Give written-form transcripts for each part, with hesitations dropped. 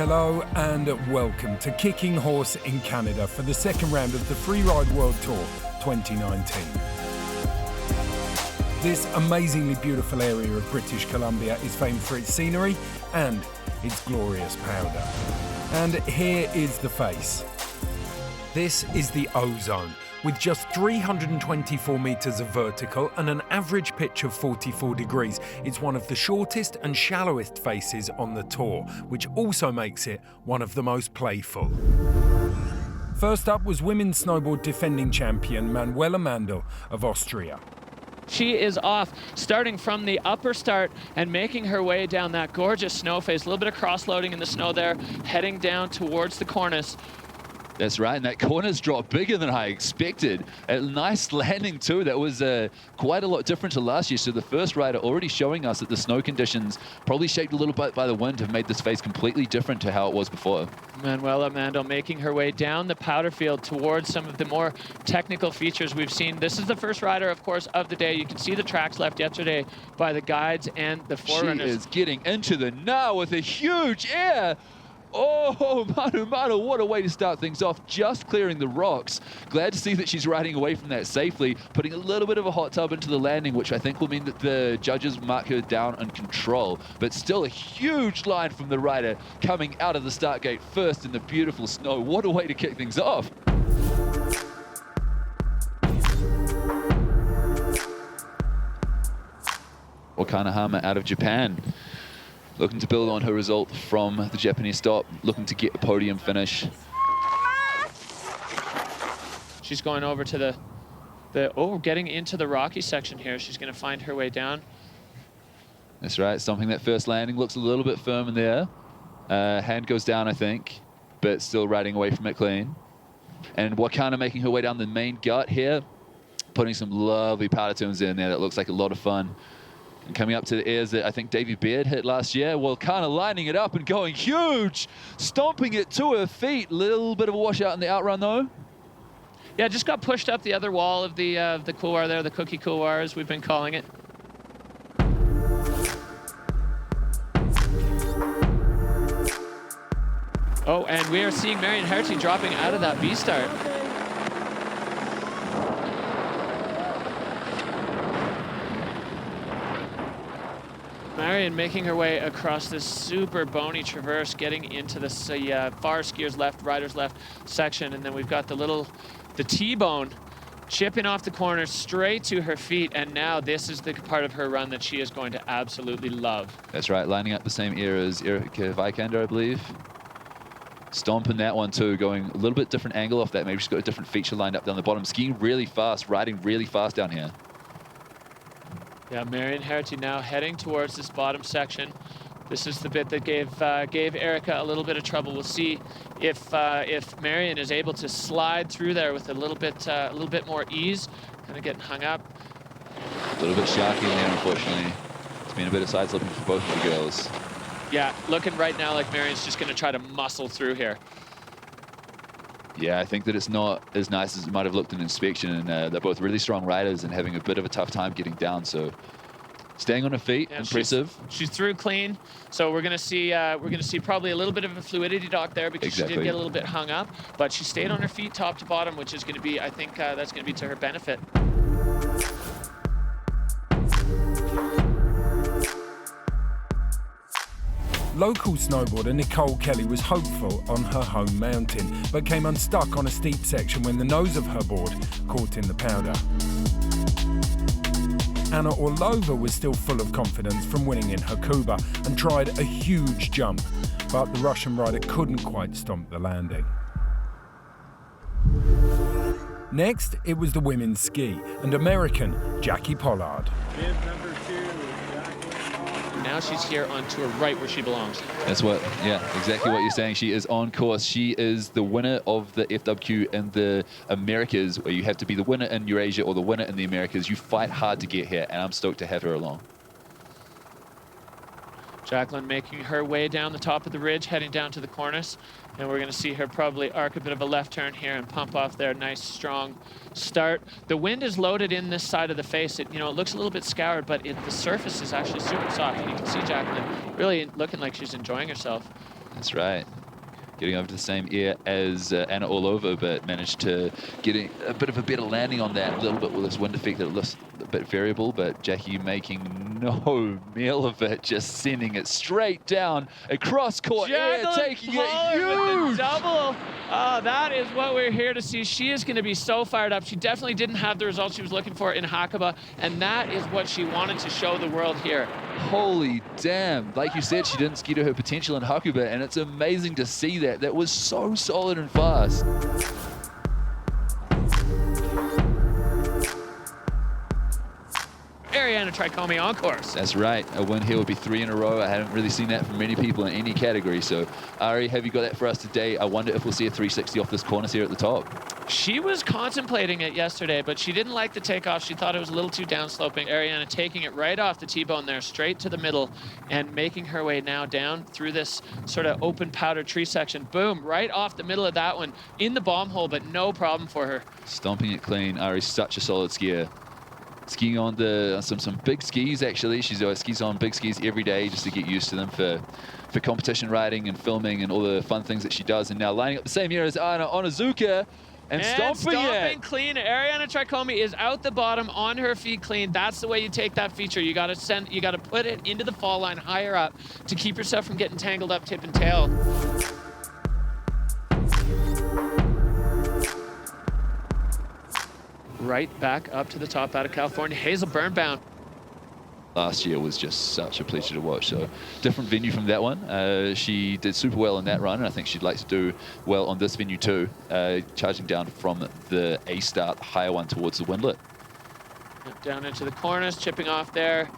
Hello and welcome to Kicking Horse in Canada for the second round of the Freeride World Tour 2019. This amazingly beautiful area of British Columbia is famed for its scenery and its glorious powder. And here is the face. This is the O-Zone, with just 324 metres of vertical and an average pitch of 44 degrees. It's one of the shortest and shallowest faces on the tour, which also makes it one of the most playful. First up was women's snowboard defending champion Manuela Mandl of Austria. She is off, starting from the upper start and making her way down that gorgeous snow face. A little bit of cross-loading in the snow there, heading down towards the cornice. That's right, and that corner's drop bigger than I expected. A nice landing too. That was quite a lot different to last year. So the first rider already showing us that the snow conditions, probably shaped a little bit by the wind, have made this face completely different to how it was before. Manuela Mandl making her way down the powder field towards some of the more technical features we've seen. This is the first rider, of course, of the day. You can see the tracks left yesterday by the guides and the forerunners. She is getting into the now with a huge air. Oh, Manu, what a way to start things off, just clearing the rocks. Glad to see that she's riding away from that safely, putting a little bit of a hot tub into the landing, which I think will mean that the judges mark her down on control. But still a huge line from the rider coming out of the start gate first in the beautiful snow. What a way to kick things off. Wakanahama out of Japan, looking to build on her result from the Japanese stop, looking to get a podium finish. She's going over to getting into the rocky section here. She's going to find her way down. That's right, stomping that first landing, looks a little bit firm in there. Hand goes down, I think, but still riding away from it clean. And Wakana making her way down the main gut here, putting some lovely powder turns in there. That looks like a lot of fun. And coming up to the airs that I think Davey Beard hit last year. Well, kind of lining it up and going huge, stomping it to her feet. Little bit of a washout in the outrun though. Yeah, just got pushed up the other wall of the couloir there, the cookie couloir as we've been calling it. Oh, and we are seeing Marion Hertie dropping out of that B start. Marion making her way across this super bony traverse, getting into this far skiers left, riders left section, and then we've got the T-bone chipping off the corner straight to her feet, and now this is the part of her run that she is going to absolutely love. That's right, lining up the same era as Erika Vikander, I believe. Stomping that one too, going a little bit different angle off that. Maybe she's got a different feature lined up down the bottom. Skiing really fast, riding really fast down here. Yeah, Marion Hertie now heading towards this bottom section. This is the bit that gave Erika a little bit of trouble. We'll see if Marion is able to slide through there with a little bit more ease, kind of getting hung up. A little bit shocky in there, unfortunately. It's been a bit of side slipping for both of the girls. Yeah, looking right now like Marion's just going to try to muscle through here. Yeah, I think that it's not as nice as it might have looked in inspection, and they're both really strong riders and having a bit of a tough time getting down. So, staying on her feet, yeah, impressive. She's through clean, so we're gonna see probably a little bit of a fluidity dock there because she did get a little bit hung up, but she stayed on her feet top to bottom, which is going to be, I think, that's going to be to her benefit. Local snowboarder Nicole Kelly was hopeful on her home mountain, but came unstuck on a steep section when the nose of her board caught in the powder. Anna Orlova was still full of confidence from winning in her Kuba and tried a huge jump, but the Russian rider couldn't quite stomp the landing. Next, it was the women's ski and American Jackie Pollard. Bib number 2. Now she's here on tour right where she belongs. That's exactly what you're saying. She is on course. She is the winner of the FWQ in the Americas, where you have to be the winner in Eurasia or the winner in the Americas. You fight hard to get here, and I'm stoked to have her along. Jacqueline making her way down the top of the ridge, heading down to the cornice. And we're going to see her probably arc a bit of a left turn here and pump off there. Nice, strong start. The wind is loaded in this side of the face. It looks a little bit scoured, but the surface is actually super soft. And you can see Jacqueline really looking like she's enjoying herself. That's right. Getting over to the same air as Anna all over, but managed to get a bit of a better landing on that. A little bit with this wind effect that looks a bit variable, but Jackie making no meal of it, just sending it straight down across court air, taking it huge. With the double. Oh, that is what we're here to see. She is going to be so fired up. She definitely didn't have the results she was looking for in Hakuba, and that is what she wanted to show the world here. Holy damn. Like you said, she didn't ski to her potential in Hakuba, and it's amazing to see that. That was so solid and fast. Ariana Tricomi on course. That's right. A win here would be 3 in a row. I haven't really seen that from many people in any category. So, Ari, have you got that for us today? I wonder if we'll see a 360 off this corner here at the top. She was contemplating it yesterday, but she didn't like the takeoff. She thought it was a little too downsloping. Ariana taking it right off the T-bone there, straight to the middle, and making her way now down through this sort of open powder tree section. Boom, right off the middle of that one, in the bomb hole, but no problem for her. Stomping it clean. Ari's such a solid skier. Skiing on some big skis, actually. She skis on big skis every day just to get used to them for competition riding and filming and all the fun things that she does. And now lining up the same year as Anna Onizuka and stomping it. Clean. Ariana Tricomi is out the bottom on her feet clean. That's the way you take that feature. You got to put it into the fall line higher up to keep yourself from getting tangled up tip and tail. Right back up to the top out of California. Hazel Birnbaum. Last year was just such a pleasure to watch. So different venue from that one. She did super well in that run, and I think she'd like to do well on this venue too. Charging down from the A start, the higher one towards the windlet. Down into the corners, chipping off there.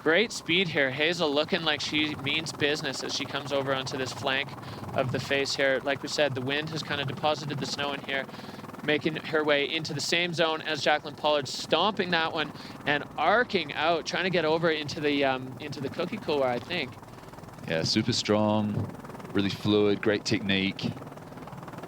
Great speed here. Hazel looking like she means business as she comes over onto this flank of the face here. Like we said, the wind has kind of deposited the snow in here, making her way into the same zone as Jacqueline Pollard, stomping that one and arcing out, trying to get over into the cookie cooler, I think. Yeah, super strong, really fluid, great technique.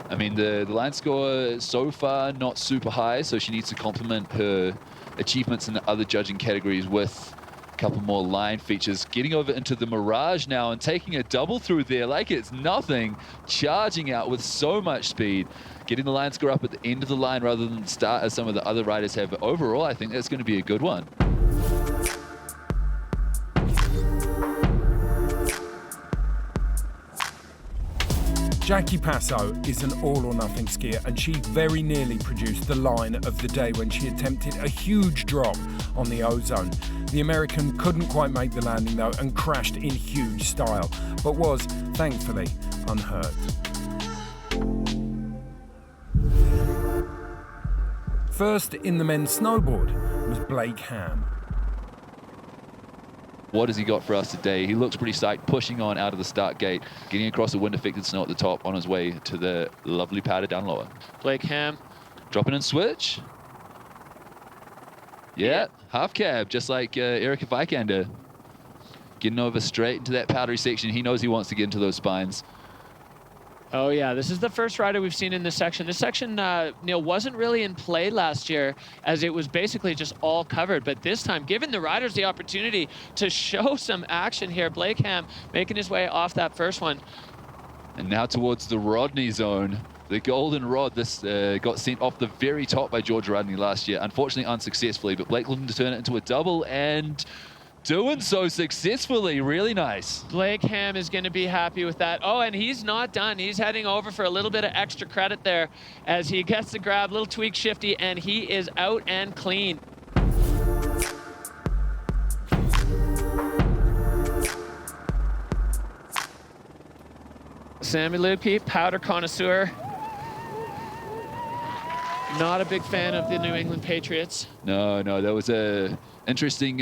I mean, the line score so far not super high, so she needs to complement her achievements in the other judging categories with a couple more line features. Getting over into the Mirage now and taking a double through there like it's nothing, charging out with so much speed. Getting the line score up at the end of the line rather than the start as some of the other riders have. But overall, I think that's going to be a good one. Jackie Passo is an all-or-nothing skier, and she very nearly produced the line of the day when she attempted a huge drop on the ozone. The American couldn't quite make the landing though and crashed in huge style, but was, thankfully, unhurt. First in the men's snowboard was Blake Ham. What has he got for us today? He looks pretty psyched, pushing on out of the start gate, getting across the wind-affected snow at the top on his way to the lovely powder down lower. Blake Ham. Dropping in switch. Yeah, half cab, just like Erica Vikander. Getting over straight into that powdery section. He knows he wants to get into those spines. Oh yeah, this is the first rider we've seen in this section. This section, Neil, wasn't really in play last year as it was basically just all covered. But this time, giving the riders the opportunity to show some action here. Blake Ham making his way off that first one. And now towards the Rodney zone. The golden rod, this got sent off the very top by George Rodney last year. Unfortunately, unsuccessfully, but Blake looking to turn it into a double and doing so successfully. Really nice. Blake Ham is going to be happy with that. Oh, and he's not done. He's heading over for a little bit of extra credit there as he gets the grab, little tweak shifty, and he is out and clean. Sammy Lukey, powder connoisseur. Not a big fan of the New England Patriots. No, that was a interesting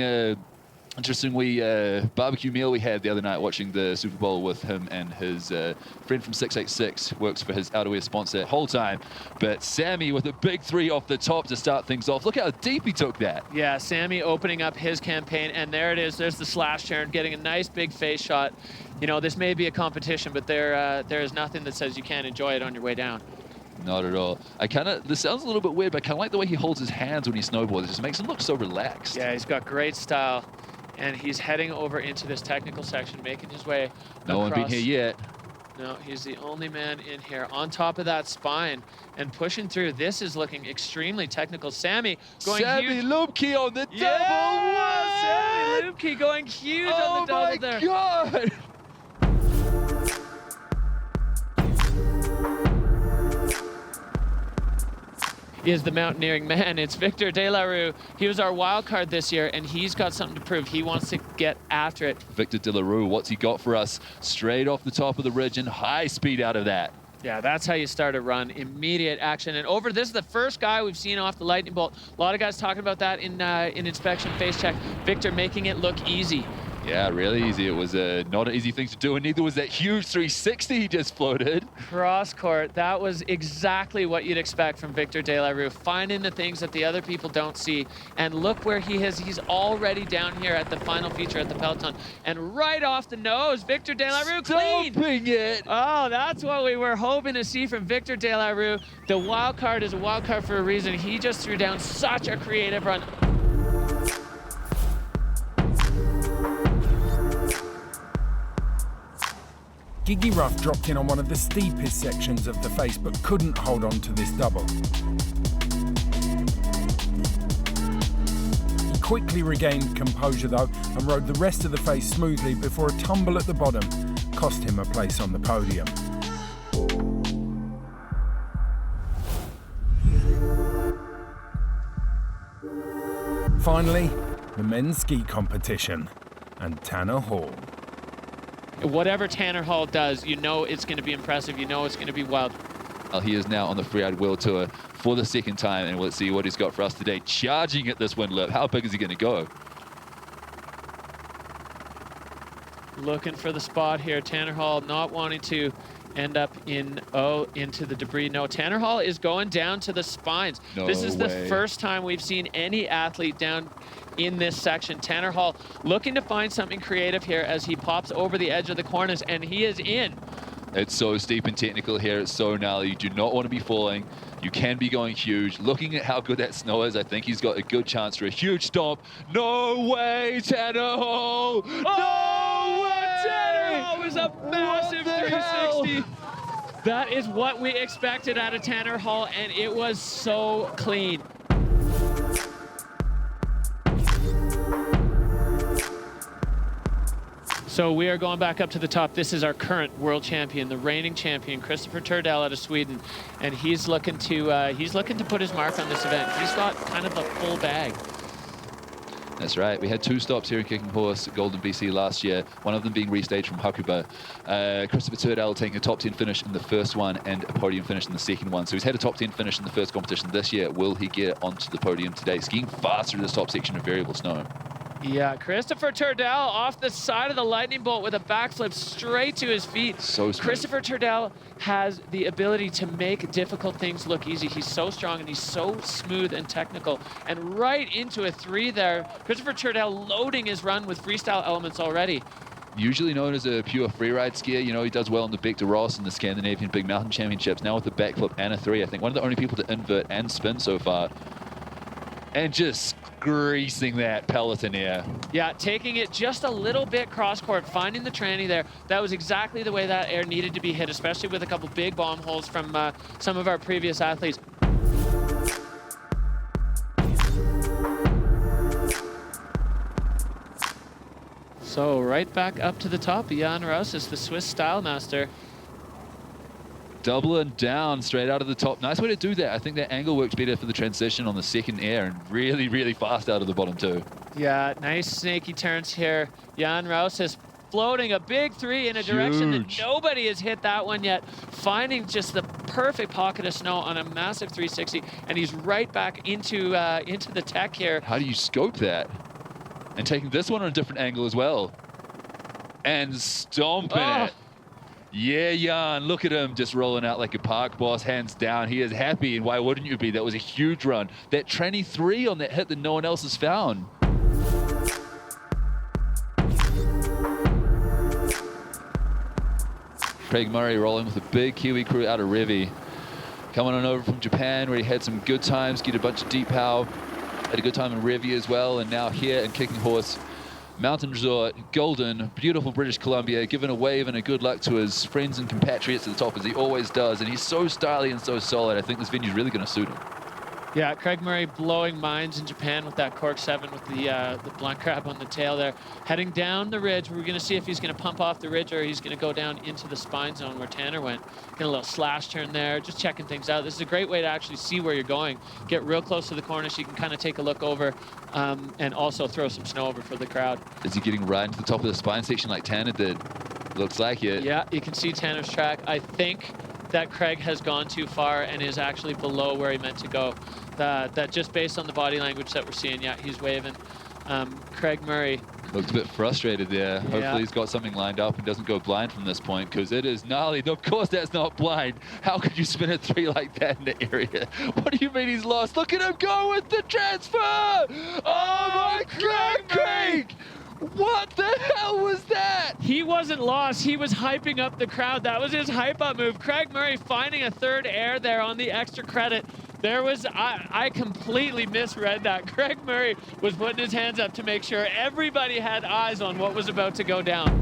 barbecue meal we had the other night watching the Super Bowl with him and his friend from 686, works for his outerwear sponsor the whole time. But Sammy with a big 3 off the top to start things off. Look how deep he took that. Yeah, Sammy opening up his campaign, and there it is. There's the slash turn, getting a nice big face shot. You know, this may be a competition, but there is nothing that says you can't enjoy it on your way down. Not at all. This sounds a little bit weird, but I kind of like the way he holds his hands when he snowboards. It just makes him look so relaxed. Yeah, he's got great style. And he's heading over into this technical section, making his way No one been here yet. No, he's the only man in here on top of that spine and pushing through. This is looking extremely technical. Sammy going Sammy huge. Lubke on the double. Yeah! Sammy Lubke going huge on the double there. Oh my God! Is the mountaineering man. It's Victor De La Rue. He was our wild card this year, and he's got something to prove. He wants to get after it. Victor De La Rue, what's he got for us? Straight off the top of the ridge and high speed out of that. Yeah, that's how you start a run. Immediate action. And over, this is the first guy we've seen off the lightning bolt. A lot of guys talking about that in inspection, face check. Victor making it look easy. Yeah, really easy. It was not an easy thing to do, and neither was that huge 360 he just floated. Cross court, that was exactly what you'd expect from Victor De La Rue, finding the things that the other people don't see. And look where he is. He's already down here at the final feature at the peloton. And right off the nose, Victor De La Rue clean. Stomping it. Oh, that's what we were hoping to see from Victor De La Rue. The wild card is a wild card for a reason. He just threw down such a creative run. Gigi Ruff dropped in on one of the steepest sections of the face but couldn't hold on to this double. He quickly regained composure though and rode the rest of the face smoothly before a tumble at the bottom cost him a place on the podium. Finally, the men's ski competition and Tanner Hall. Whatever Tanner Hall does, you know it's going to be impressive. You know it's going to be wild. Well, he is now on the Freeride World Tour for the second time, and let's see what he's got for us today. Charging at this wind lip. How big is he going to go? Looking for the spot here. Tanner Hall not wanting to end up into the debris. No, Tanner Hall is going down to the spines. No This is way. the first time we've seen any athlete down in this section. Tanner Hall looking to find something creative here as he pops over the edge of the corners, and he is in. It's so steep and technical here. It's so gnarly. You do not want to be falling. You can be going huge. Looking at how good that snow is, I think he's got a good chance for a huge stomp. No way, Tanner Hall! No way! Tanner Hall was a massive What the 360. hell? That is what we expected out of Tanner Hall, and it was so clean. So we are going back up to the top. This is our current world champion, the reigning champion, Christopher Turdell out of Sweden, and he's looking to put his mark on this event. He's got kind of the full bag. That's right. We had 2 stops here in Kicking Horse at Golden BC last year, one of them being restaged from Hakuba. Christopher Turdell taking a top 10 finish in the first one and a podium finish in the second one. So he's had a top 10 finish in the first competition this year. Will he get onto the podium today? Skiing fast through this top section of variable snow. Yeah, Christopher Turdell off the side of the lightning bolt with a backflip straight to his feet. So smooth. Christopher Turdell has the ability to make difficult things look easy. He's so strong and he's so smooth and technical. And right into a 3 there. Christopher Turdell loading his run with freestyle elements already. Usually known as a pure freeride skier, you know, he does well in the Victor Ross and the Scandinavian Big Mountain Championships. Now with a backflip and a 3, I think one of the only people to invert and spin so far. And just greasing that peloton air. Yeah, taking it just a little bit cross-court, finding the tranny there. That was exactly the way that air needed to be hit, especially with a couple big bomb holes from some of our previous athletes. So right back up to the top, Jan Rausis, the Swiss style master. Doubling down straight out of the top. Nice way to do that. I think that angle works better for the transition on the second air and really, really fast out of the bottom too. Yeah, nice snaky turns here. Jan Rausis floating a big 3 in a direction that nobody has hit that one yet. Finding just the perfect pocket of snow on a massive 360, and he's right back into the tech here. How do you scope that? And taking this one on a different angle as well. And stomping it. Yeah, Jan, look at him just rolling out like a park boss, hands down. He is happy, and why wouldn't you be? That was a huge run. That tranny 3 on that hit that no one else has found. Craig Murray rolling with a big Kiwi crew out of Revi. Coming on over from Japan, where he had some good times, get a bunch of deep pow. Had a good time in Revi as well, and now here in Kicking Horse, Mountain Resort, Golden, beautiful British Columbia, giving a wave and a good luck to his friends and compatriots at the top, as he always does. And he's so stylish and so solid. I think this venue's really going to suit him. Yeah, Craig Murray blowing minds in Japan with that cork 7 with the blunt crab on the tail there. Heading down the ridge, we're going to see if he's going to pump off the ridge or he's going to go down into the spine zone where Tanner went. Get a little slash turn there, just checking things out. This is a great way to actually see where you're going. Get real close to the corner so you can kind of take a look over and also throw some snow over for the crowd. Is he getting right into the top of the spine section like Tanner did? Looks like it. Yeah, you can see Tanner's track. I think that Craig has gone too far and is actually below where he meant to go. That just based on the body language that we're seeing, yeah, he's waving. Craig Murray looked a bit frustrated there. Yeah. Hopefully he's got something lined up and doesn't go blind from this point, because it is gnarly. Of course that's not blind. How could you spin a 3 like that in the area? What do you mean he's lost? Look at him go with the transfer! Oh my God, Craig! What the hell was that? He wasn't lost. He was hyping up the crowd. That was his hype up move. Craig Murray finding a third air there on the extra credit. There was, I completely misread that. Craig Murray was putting his hands up to make sure everybody had eyes on what was about to go down.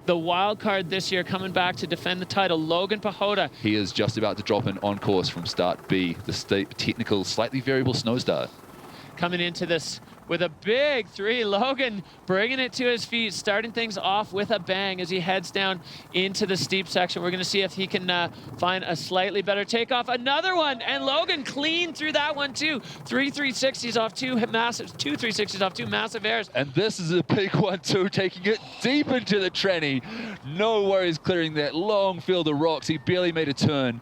The wild card this year coming back to defend the title, Logan Pahota. He is just about to drop in on course from start B, the technical, slightly variable snow start. Coming into this with a big 3. Logan bringing it to his feet, starting things off with a bang as he heads down into the steep section. We're going to see if he can find a slightly better takeoff. Another one, and Logan clean through that one too. 3 360s off 2 massive, 2 360s off 2 massive airs. And this is a big one too, taking it deep into the tranny. No worries clearing that long field of rocks. He barely made a turn.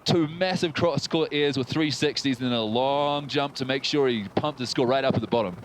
2 massive cross-court airs with 360s and then a long jump to make sure he pumped the score right up at the bottom.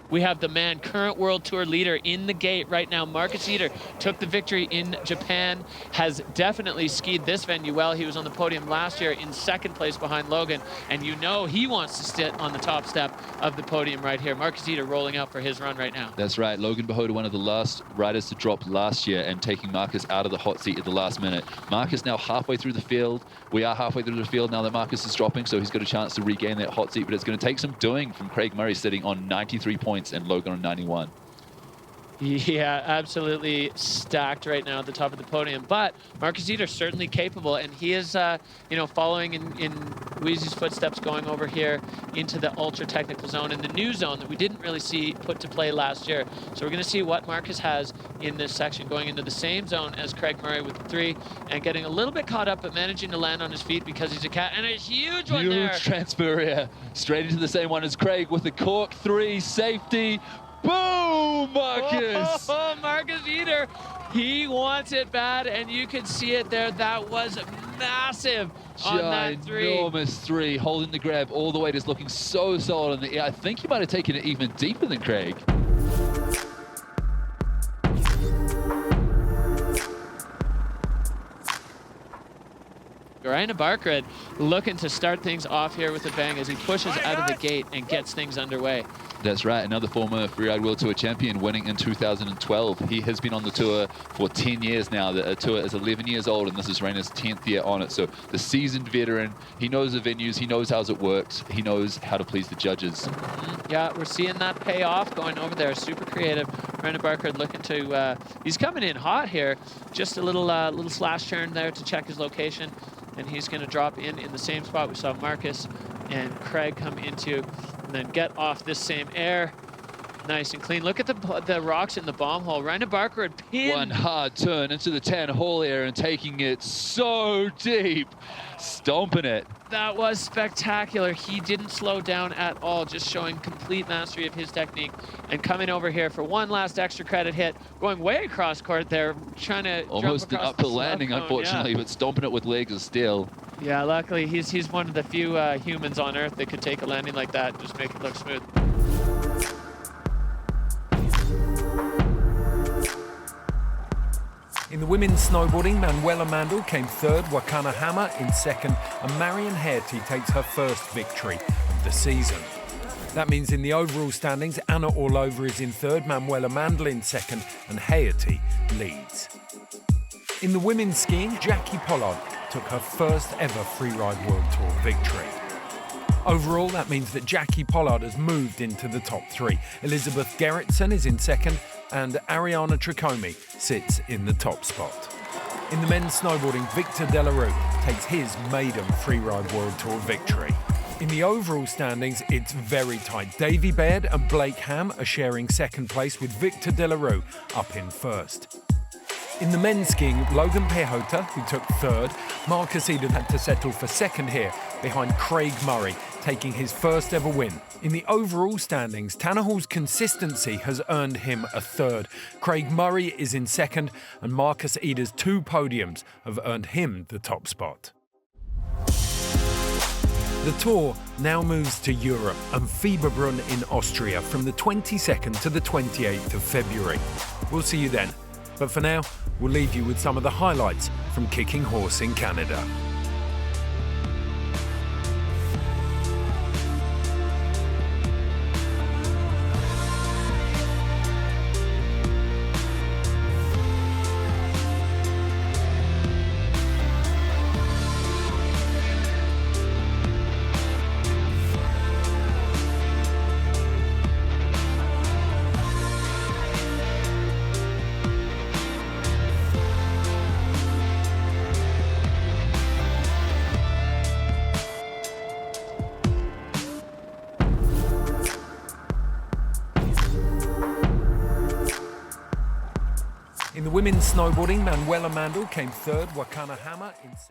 We have the man, current World Tour leader in the gate right now. Marcus Eder took the victory in Japan, has definitely skied this venue well. He was on the podium last year in 2nd place behind Logan, and you know he wants to sit on the top step of the podium right here. Marcus Eder rolling out for his run right now. That's right. Logan Pahota, one of the last riders to drop last year, and taking Marcus out of the hot seat at the last minute. Marcus now halfway through the field. We are halfway through the field now that Marcus is dropping, so he's got a chance to regain that hot seat, but it's going to take some doing from Craig Murray sitting on 93 points and Logan on 91. Yeah, absolutely stacked right now at the top of the podium. But Marcus Eder certainly capable, and he is, you know, following in Wheezy's footsteps, going over here into the ultra technical zone, in the new zone that we didn't really see put to play last year. So we're going to see what Marcus has in this section, going into the same zone as Craig Murray with the 3, and getting a little bit caught up, but managing to land on his feet because he's a cat, and a huge one there. Huge transfer here, straight into the same one as Craig with the cork 3 safety. Boom, Marcus! Oh, Marcus Eder, he wants it bad, and you can see it there. That was massive on that 3. Ginormous 3, holding the grab all the way, just looking so solid in the air. I think he might have taken it even deeper than Craig. Raina Barkred looking to start things off here with a bang as he pushes out of the gate and gets things underway. That's right, another former Freeride World Tour champion, winning in 2012. He has been on the tour for 10 years now. The tour is 11 years old, and this is Raina's 10th year on it. So the seasoned veteran, he knows the venues, he knows how it works, he knows how to please the judges. Yeah, we're seeing that pay off going over there. Super creative. Raina Barkred looking to, he's coming in hot here. Just a little slash turn there to check his location, and he's going to drop in the same spot we saw Marcus and Craig come into, and then get off this same air. Nice and clean. Look at the rocks in the bomb hole. Raina Barkred pinned. One hard turn into the 10 hole air and taking it so deep, stomping it. That was spectacular. He didn't slow down at all, just showing complete mastery of his technique, and coming over here for one last extra credit hit, going way across court there, trying to almost jump an across upper the landing, cone, unfortunately, yeah. but stomping it with legs of steel. Yeah, luckily he's one of the few humans on Earth that could take a landing like that and just make it look smooth. In the women's snowboarding, Manuela Mandel came 3rd, Wakana Hammer in 2nd, and Marion Haerty takes her first victory of the season. That means in the overall standings, Anna Orlova is in 3rd, Manuela Mandel in 2nd, and Haerty leads. In the women's skiing, Jackie Pollard took her first ever Freeride World Tour victory. Overall, that means that Jackie Pollard has moved into the top three. Elizabeth Gerritsen is in second, and Ariana Tricomi sits in the top spot. In the men's snowboarding, Victor Delarue takes his maiden Freeride World Tour victory. In the overall standings, it's very tight. Davy Baird and Blake Ham are sharing second place, with Victor Delarue up in first. In the men's skiing, Logan Pehota, who took third, Marcus Eden had to settle for second here, behind Craig Murray, taking his first ever win. In the overall standings, Tanner Hall's consistency has earned him a third. Craig Murray is in second, and Marcus Eden's 2 podiums have earned him the top spot. The Tour now moves to Europe and Fieberbrunn in Austria from the 22nd to the 28th of February. We'll see you then. But for now, we'll leave you with some of the highlights from Kicking Horse in Canada. In the women's snowboarding, Manuela Mandel came third, Wakana Hammer in second.